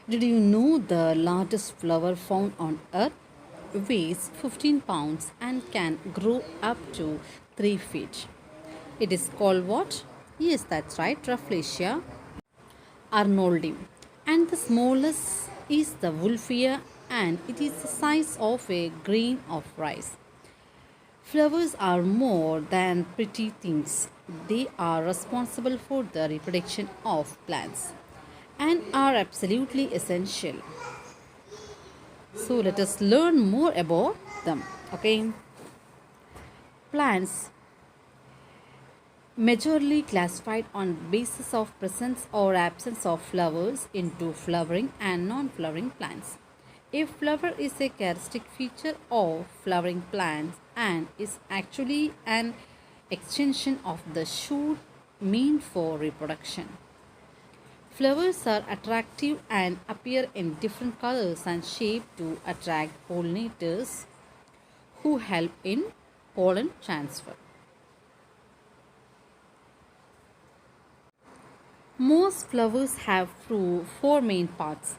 Did you know the largest flower found on earth weighs 15 pounds and can grow up to 3 feet? It is called what? Yes, that's right, Rafflesia arnoldii. And the smallest is the Wolfia, and it is the size of a grain of rice. Flowers are more than pretty things. They are responsible for the reproduction of plants and are absolutely essential. So let us learn more about them. Okay, plants majorly classified on basis of presence or absence of flowers into flowering and non-flowering plants. A flower is a characteristic feature of flowering plants and is actually an extension of the shoot meant for reproduction. Flowers are attractive and appear in different colors and shapes to attract pollinators who help in pollen transfer. Most flowers have four main parts: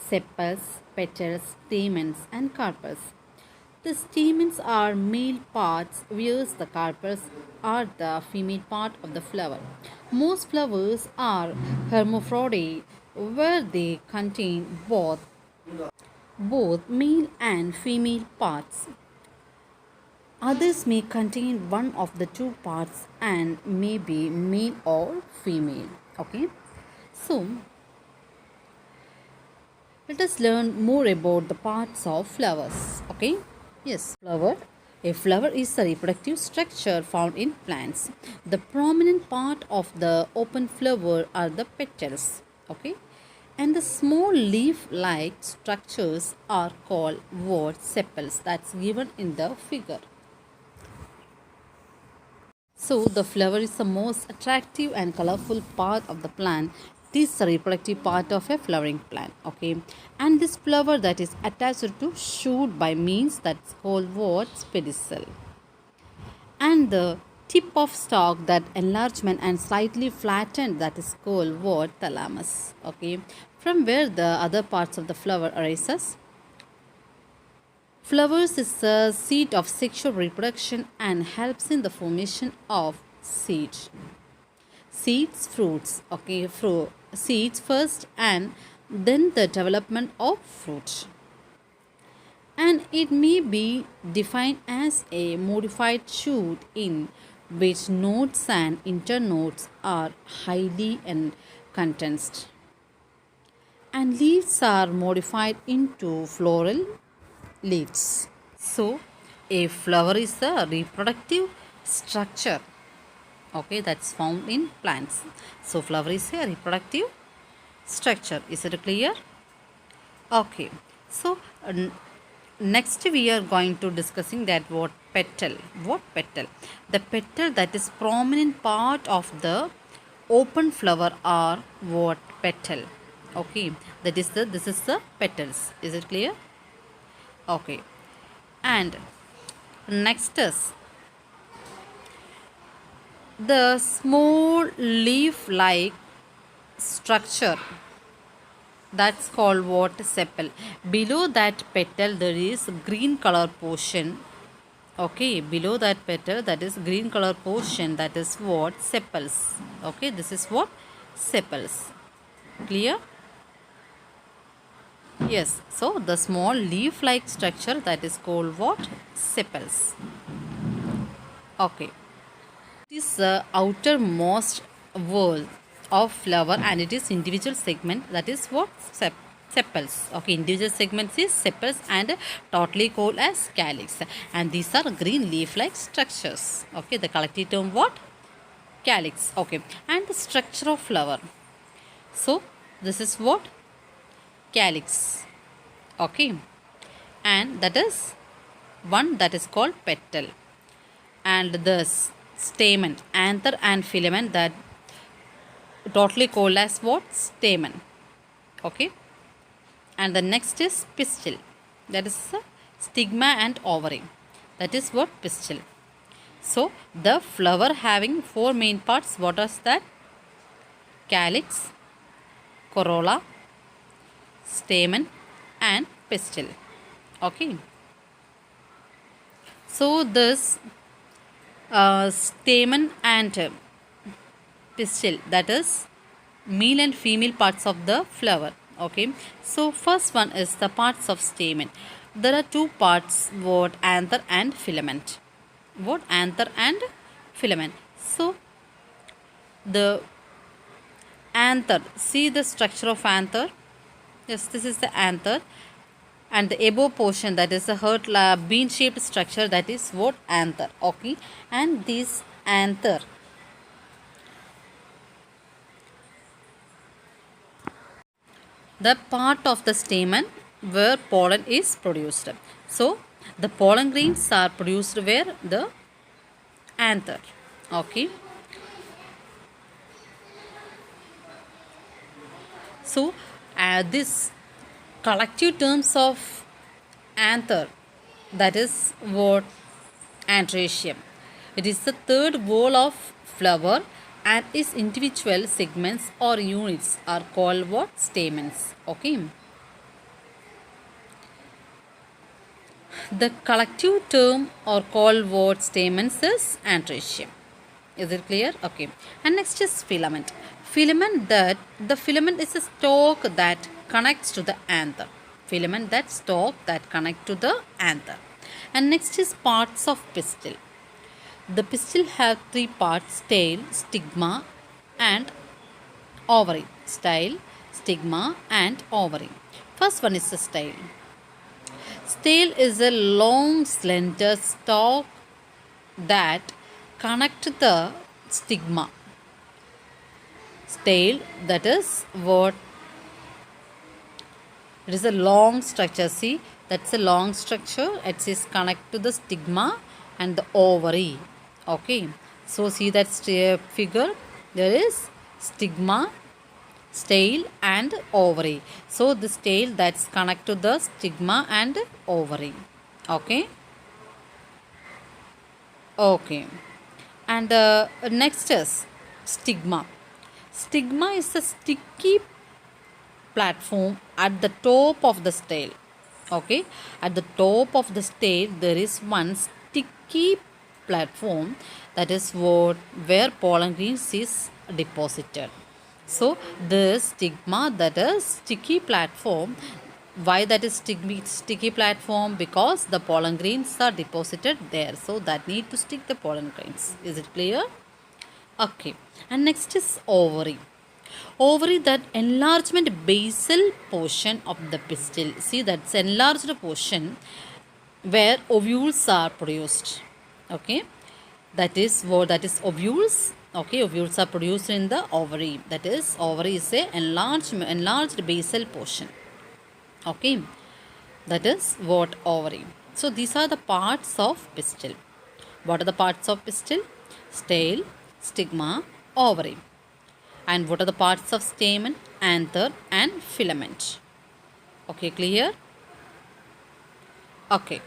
sepals, petals, stamens, and carpels. The stamens are male parts, whereas the carpels are the female part of the flower. Most flowers are hermaphrodite, where they contain both male and female parts. Others may contain one of the two parts and may be male or female. Okay, so let us learn more about the parts of flowers. Okay, yes, flower. A flower is a reproductive structure found in plants. The prominent part of the open flower are the petals. Okay, and the small leaf-like structures are called what sepals. That's given in the figure. So, the flower is the most attractive and colorful part of the plant. It is the reproductive part of a flowering plant. Okay, and this flower that is attached to shoot by means that's called what? Pedicel. And the tip of stalk, that enlargement and slightly flattened, that is called what? Thalamus. Okay, from where the other parts of the flower arises. Flowers is a seat of sexual reproduction and helps in the formation of seeds. Seeds, fruits. Okay, seeds first and then the development of fruit. And it may be defined as a modified shoot in which nodes and internodes are highly condensed. And leaves are modified into floral leaves. So, a flower is a reproductive structure. Okay, that's found in plants. So, flower is a reproductive structure. Is it clear? Okay. So, next we are going to discussing that what petal. What petal? The petal that is prominent part of the open flower are what petal. Okay, that is the this is the petals. Is it clear? Okay, and next is the small leaf like structure, that's called what? Sepal. Below that petal there is green color portion. Okay, below that petal, that is green color portion, that is what? Sepals. Okay, this is what? Sepals. Clear? Yes, so the small leaf like structure, that is called what? Sepals. Okay, it is the outermost wall of flower and it is individual segment, that is what? Sepals. Okay, individual segments is sepals and totally called as calyx, and these are green leaf like structures. Okay, the collective term what? Calyx. Okay, and the structure of flower. So this is what? Calyx. Okay, and that is one that is called petal, and the stamen, anther and filament, that totally called as what? Stamen. Okay, and the next is pistil, that is stigma and ovary, that is what? Pistil. So the flower having four main parts, what is that? Calyx, corolla, stamen and pistil. Okay. So this stamen and pistil, that is male and female parts of the flower. Okay, so first one is the parts of stamen. There are two parts, what anther and filament. What anther and filament. So the anther, see the structure of anther. Yes, this is the anther, and the above portion, that is the heart bean shaped structure, that is what anther. Okay, and this anther, the part of the stamen where pollen is produced. So the pollen grains are produced where? The anther. Okay. So this collective terms of anther, that is what? Androecium. It is the third wall of flower, and its individual segments or units are called what? Stamens. Okay. The collective term or called what? Stamens is androecium. Is it clear? Okay. And next is filament. The filament is a stalk that connects to the anther. Filament, that stalk that connect to the anther. And next is parts of pistil. The pistil have three parts: style, stigma, and ovary. Style, stigma, and ovary. First one is the style. Style is a long, slender stalk that connect to the stigma. Style, that is what? It is a long structure. See, that's a long structure. It is connect to the stigma and the ovary. Okay. So see that figure. There is stigma, style, and ovary. So the style, that's connect to the stigma and ovary. Okay. Okay. And next is stigma. Stigma is a sticky platform at the top of the style. Okay, at the top of the style there is one sticky platform, that is what? Where pollen grains is deposited. So the stigma, that is sticky platform. Why that is sticky platform? Because the pollen grains are deposited there, so that need to stick the pollen grains. Is it clear? Okay. And next is ovary. Ovary, that enlargement basal portion of the pistil. See, that's enlarged portion where ovules are produced. Okay. That is what? That is ovules. Okay, ovules are produced in the ovary. That is, ovary is a enlarged basal portion. Okay. That is what? Ovary. So these are the parts of pistil. What are the parts of pistil? Style, stigma, ovary. And what are the parts of stamen? Anther and filament. Okay, clear? Okay.